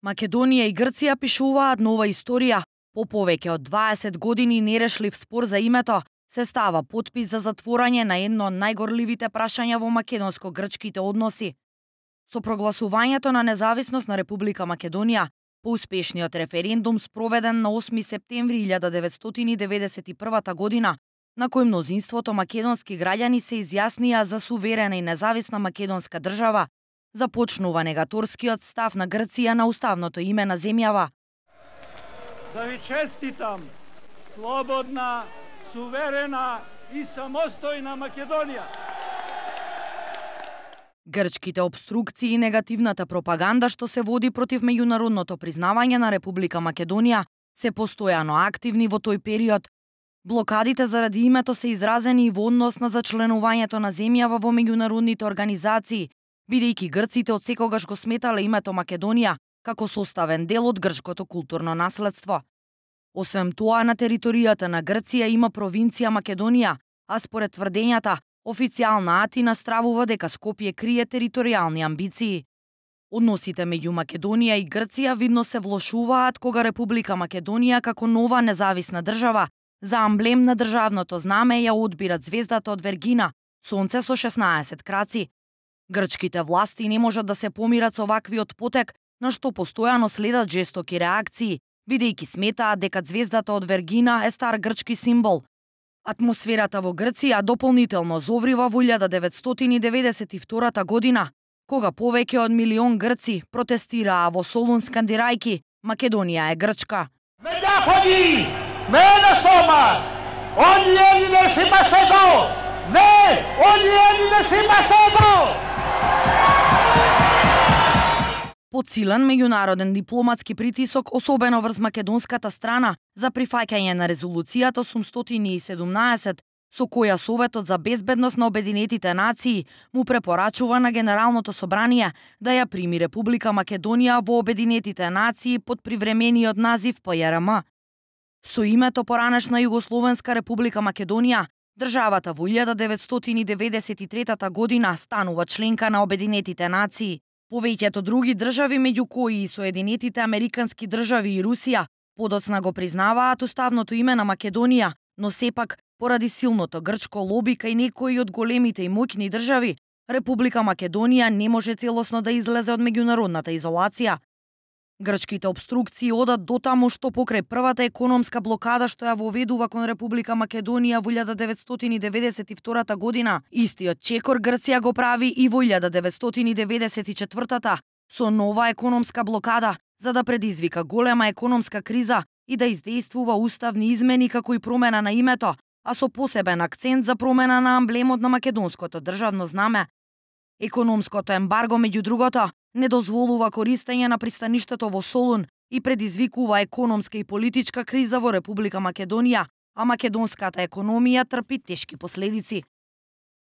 Македонија и Грција пишуваат нова историја. По повеќе од 20 години нерешлив спор за името се става потпис за затворање на едно од најгорливите прашања во македонско-грчките односи. Со прогласувањето на независност на Република Македонија по успешниот референдум спроведен на 8 септември 1991 година, на кој мнозинството македонски граѓани се изјаснија за суверена и независна македонска држава, започнува негаторскиот став на Грција на уставното име на земјава. Да ви честитам слободна, суверена и самостојна Македонија. Грчките обструкции и негативната пропаганда што се води против меѓународното признавање на Република Македонија се постојано активни во тој период. Блокадите заради името се изразени и во однос на зачленувањето на земјава во меѓународните организации, бидејќи грците одсекогаш го сметале името Македонија како составен дел од грчкото културно наследство. Освен тоа, на територијата на Грција има провинција Македонија, а според тврдењата, официјална Атина стравува дека Скопје крие територијални амбиции. Односите меѓу Македонија и Грција видно се влошуваат кога Република Македонија како нова независна држава за амблем на државното знаме ја одбират звездата од Вергина, сонце со 16 краци. Грчките власти не можат да се помират со ваквиот потек, на што постојано следат жестоки реакции, бидејќи сметаат дека звездата од Вергина е стар грчки символ. Атмосферата во Грција дополнително зоврива во 1992 година, кога повеќе од милион грци протестираа во Солун скандирајки Македонија е грчка. Μετάφωνοι, με ένα στόμα, όλοι οι Έλληνες είμαστε εδώ. Ναι, όλοι οι Έλληνες είμαστε εδώ. Подсилен меѓународен дипломатски притисок, особено врз македонската страна, за прифаќање на резолуцијата 817, со која Советот за безбедност на Обединетите нации му препорачува на Генералното собрание да ја прими Република Македонија во Обединетите нации под привремениот назив ПЈРМ. Со името поранешна Југословенска Република Македонија, државата во 1993 година станува членка на Обединетите нации. Повеќето други држави, меѓу кои и Соединетите Американски држави и Русија, подоцна го признаваат уставното име на Македонија, но сепак, поради силното грчко лоби кај некои од големите и моќни држави, Република Македонија не може целосно да излезе од меѓународната изолација. Грчките обструкции одат дотаму што покрај првата економска блокада што ја воведува кон Република Македонија во 1992 година, истиот чекор Грција го прави и во 1994 со нова економска блокада за да предизвика голема економска криза и да издействува уставни измени како и промена на името, а со посебен акцент за промена на амблемот на македонското државно знаме. Економското ембарго, меѓу другото, не дозволува користење на пристаништето во Солун и предизвикува економска и политичка криза во Република Македонија, а македонската економија трпи тешки последици.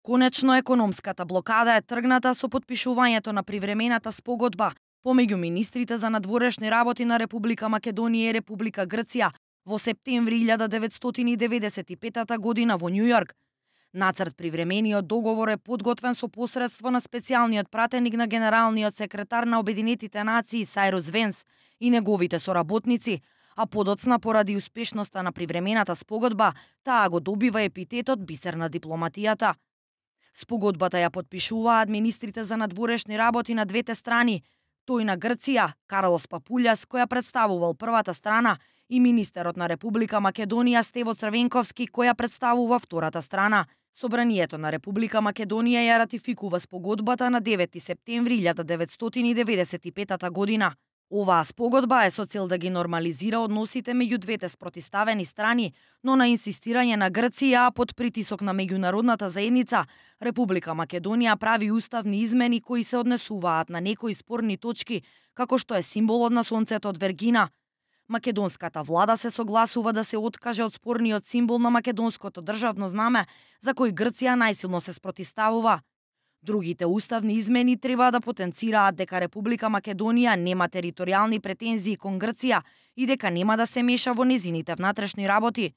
Конечно, економската блокада е тргната со потпишувањето на привремената спогодба помеѓу министрите за надворешни работи на Република Македонија и Република Грција во септември 1995 година во Њујорк. Нацрт привремениот договор е подготвен со посредство на специјалниот пратеник на генералниот секретар на Обединетите нации Сайрус Венс и неговите соработници, а подоцна поради успешноста на привремената спогодба, таа го добива епитетот бисер на дипломатијата. Спогодбата ја потпишуваат министрите за надворешни работи на двете страни, тој на Грција, Карлос Папулјас, која представувал првата страна, и министерот на Република Македонија Стево Црвенковски, која представува втората страна. Собранието на Република Македонија ја ратификува спогодбата на 9 септември 1995 година. Оваа спогодба е со цел да ги нормализира односите меѓу двете спротиставени страни, но на инсистирање на Грција, а под притисок на меѓународната заедница, Република Македонија прави уставни измени кои се однесуваат на некои спорни точки, како што е символот на сонцето од Вергина. Македонската влада се согласува да се откаже од спорниот символ на македонското државно знаме, за кој Грција најсилно се спротиставува. Другите уставни измени треба да потенцираат дека Република Македонија нема територијални претензии кон Грција и дека нема да се меша во незините внатрешни работи.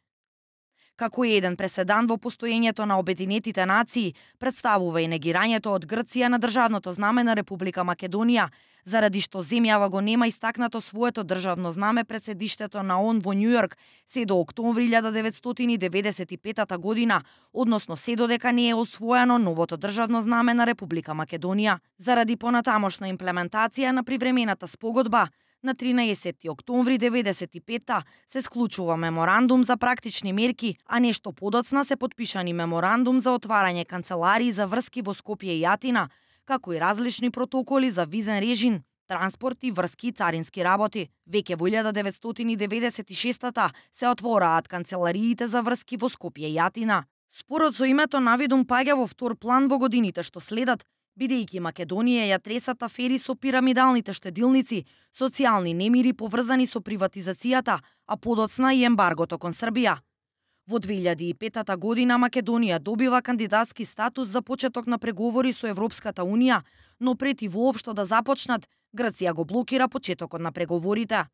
Како еден преседан во постоењето на Обединетите нации, представува и негирањето од Грција на државното знаме на Република Македонија, заради што земјава го нема истакнато своето државно знаме пред седиштето на ООН во Њујорк се до октомври 1995 година, односно се додека не е освоено новото државно знаме на Република Македонија. Заради понатамошна имплементација на привремената спогодба, на 13 октомври 1995 се склучува меморандум за практични мерки, а нешто подоцна се потпишани меморандум за отварање канцеларии за врски во Скопје и Атина, како и различни протоколи за визен режим, транспорт и врски и царински работи. Веќе во 1996 се отвораат канцелариите за врски во Скопје и Атина. Спорот со името навидум паѓа во втор план во годините што следат, бидејќи Македонија ја тресат афери со пирамидалните штедилници, социјални немири поврзани со приватизацијата, а подоцна и ембаргото кон Србија. Во 2005 година Македонија добива кандидатски статус за почеток на преговори со Европската Унија, но прети воопшто да започнат, Грција го блокира почетокот на преговорите.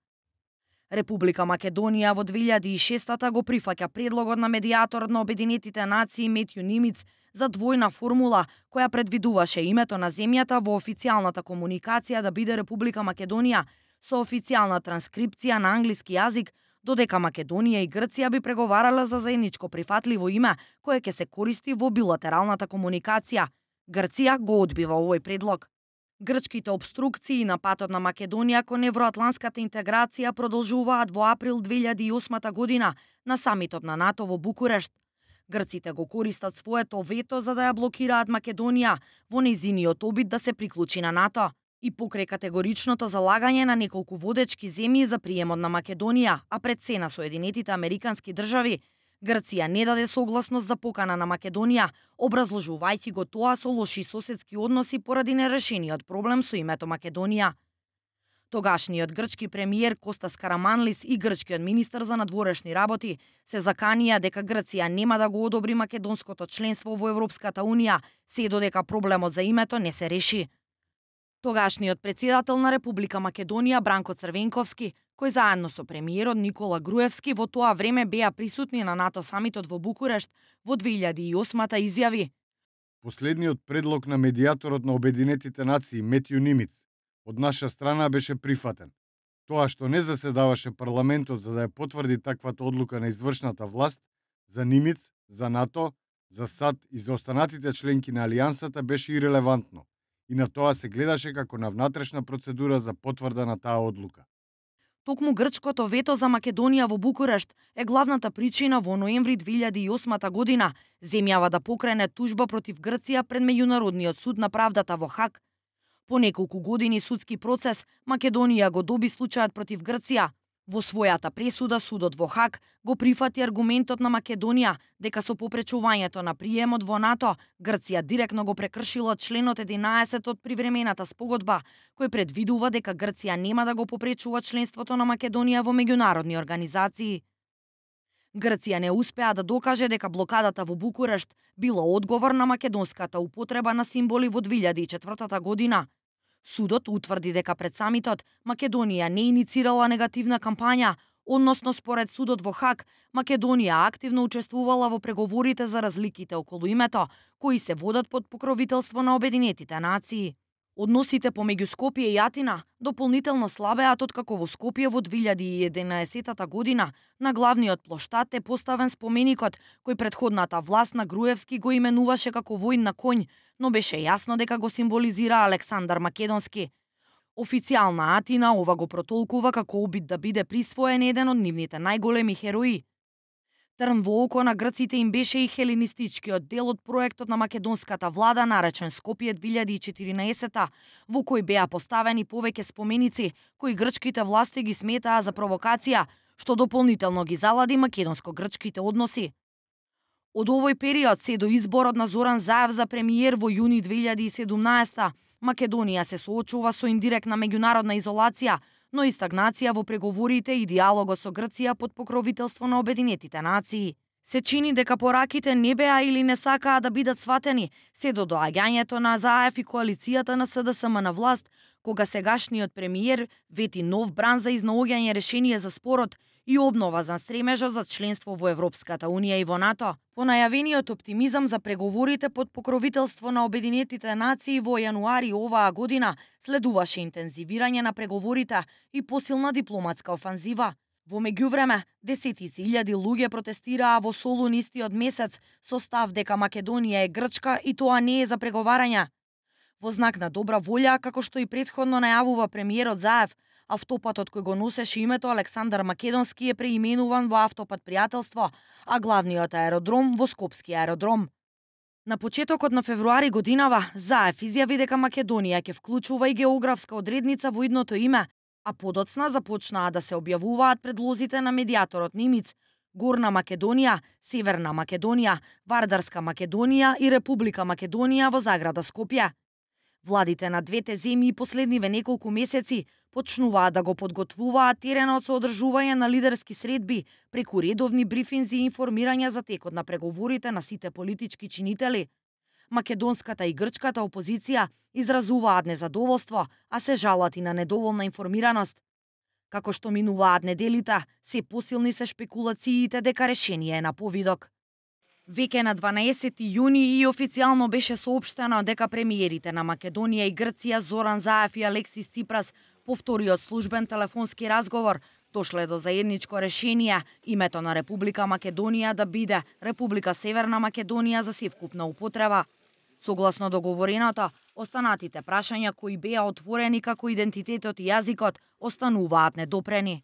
Република Македонија во 2006 го прифаќа предлогот на медијаторот на Обединетите нации Метју Нимиц за двојна формула која предвидуваше името на земјата во официјалната комуникација да биде Република Македонија со официјална транскрипција на англиски јазик, додека Македонија и Грција би преговарале за заедничко прифатливо име кое ќе се користи во билатералната комуникација. Грција го одбива овој предлог. Грчките обструкции на патот на Македонија кон евроатланската интеграција продолжуваат во април 2008 година на самитот на НАТО во Букурешт. Грците го користат своето вето за да ја блокираат Македонија во нејзиниот обид да се приклучи на НАТО. И покрај категоричното залагање на неколку водечки земји за приемот на Македонија, а пред се на Соединетите Американски држави, Грција не даде согласност за покана на Македонија, образложувајќи го тоа со лоши соседски односи поради нерешениот проблем со името Македонија. Тогашниот грчки премиер Костас Караманлис и грчкиот министер за надворешни работи се заканија дека Грција нема да го одобри македонското членство во Европската Унија, се додека проблемот за името не се реши. Тогашниот председател на Република Македонија Бранко Црвенковски, кој заедно со премиерот Никола Груевски во тоа време беа присутни на НАТО самитот во Букурешт во 2008 изјави: Последниот предлог на медијаторот на Обединетите нации Метју Нимиц од наша страна беше прифатен. Тоа што не заседаваше парламентот за да ја потврди таквата одлука на извршната власт, за Нимиц, за НАТО, за САД и за останатите членки на Алијансата беше ирелевантно и на тоа се гледаше како на внатрешна процедура за потврда на таа одлука. Токму грчкото вето за Македонија во Букурешт е главната причина во ноември 2008 година земјава да покрене тужба против Грција пред Меѓународниот суд на правдата во Хаг. По неколку години судски процес, Македонија го доби случајот против Грција. Во својата пресуда судот во Хаг го прифати аргументот на Македонија дека со попречувањето на приемот во НАТО, Грција директно го прекршила членот 11 од привремената спогодба, кој предвидува дека Грција нема да го попречува членството на Македонија во меѓународни организации. Грција не успеа да докаже дека блокадата во Букурешт била одговор на македонската употреба на символи во 2004 година. Судот утврди дека пред самитот Македонија не иницирала негативна кампања, односно според судот во Хаг, Македонија активно учествувала во преговорите за разликите околу името, кои се водат под покровителство на Обединетите нации. Односите помеѓу Скопје и Атина дополнително слабеат откако во Скопје во 2011 година на главниот плоштад е поставен споменикот кој претходната власт на Груевски го именуваше како војн на конј, но беше јасно дека го символизира Александар Македонски. Официјална Атина ова го протолкува како обид да биде присвоен еден од нивните најголеми херои. Трн во око на грците им беше и хеленистичкиот дел од проектот на македонската влада наречен Скопје 2014, во кој беа поставени повеќе споменици кои грчките власти ги сметаа за провокација, што дополнително ги залади македонско-грчките односи. Од овој период се до изборот на Зоран Заев за премиер во јуни 2017, Македонија се соочува со индиректна меѓународна изолација, но и стагнација во преговорите и диалогот со Грција под покровителство на Обединетите нации. Се чини дека пораките не беа или не сакаа да бидат сватени, се до доаѓањето на Заев и коалицијата на СДСМ на власт, кога сегашниот премиер вети нов бран за изнаоѓање решение за спорот и обнова за стремежа за членство во Европската Унија и во НАТО, по најавениот оптимизам за преговорите под покровителство на Обединетите нации во јануари оваа година следуваше интензивирање на преговорите и посилна дипломатска офанзива. Во меѓувреме, десетици илјади луѓе протестираа во Солун истиот месец со став дека Македонија е Грчка и тоа не е за преговарање. Во знак на добра волја, како што и претходно најавува премиерот Заев, автопатот кој го носеше името Александар Македонски е преименуван во Автопат Пријателство, а главниот аеродром во Скопски аеродром. На почетокот на февруари годинава, Заев изјави дека Македонија ќе вклучува и географска одредница во идното име, а подоцна започнаа да се објавуваат предлозите на медијаторот Нимиц, Горна Македонија, Северна Македонија, Вардарска Македонија и Република Македонија во заграда Скопје. Владите на двете земји последниве неколку месеци почнуваат да го подготвуваат теренот со одржување на лидерски средби преку редовни брифинзи и информирање за текот на преговорите на сите политички чинители. Македонската и грчката опозиција изразуваат незадоволство, а се жалат и на недоволна информираност. Како што минуваат неделите, се посилни се шпекулациите дека решение е на повидок. Веќе на 12 јуни и официјално беше соопштено дека премиерите на Македонија и Грција Зоран Заев и Алексис Ципрас по вториот службен телефонски разговор дошле до заедничко решение името на Република Македонија да биде Република Северна Македонија за севкупна употреба. Согласно договореното, останатите прашања кои беа отворени како идентитетот и јазикот остануваат недопрени.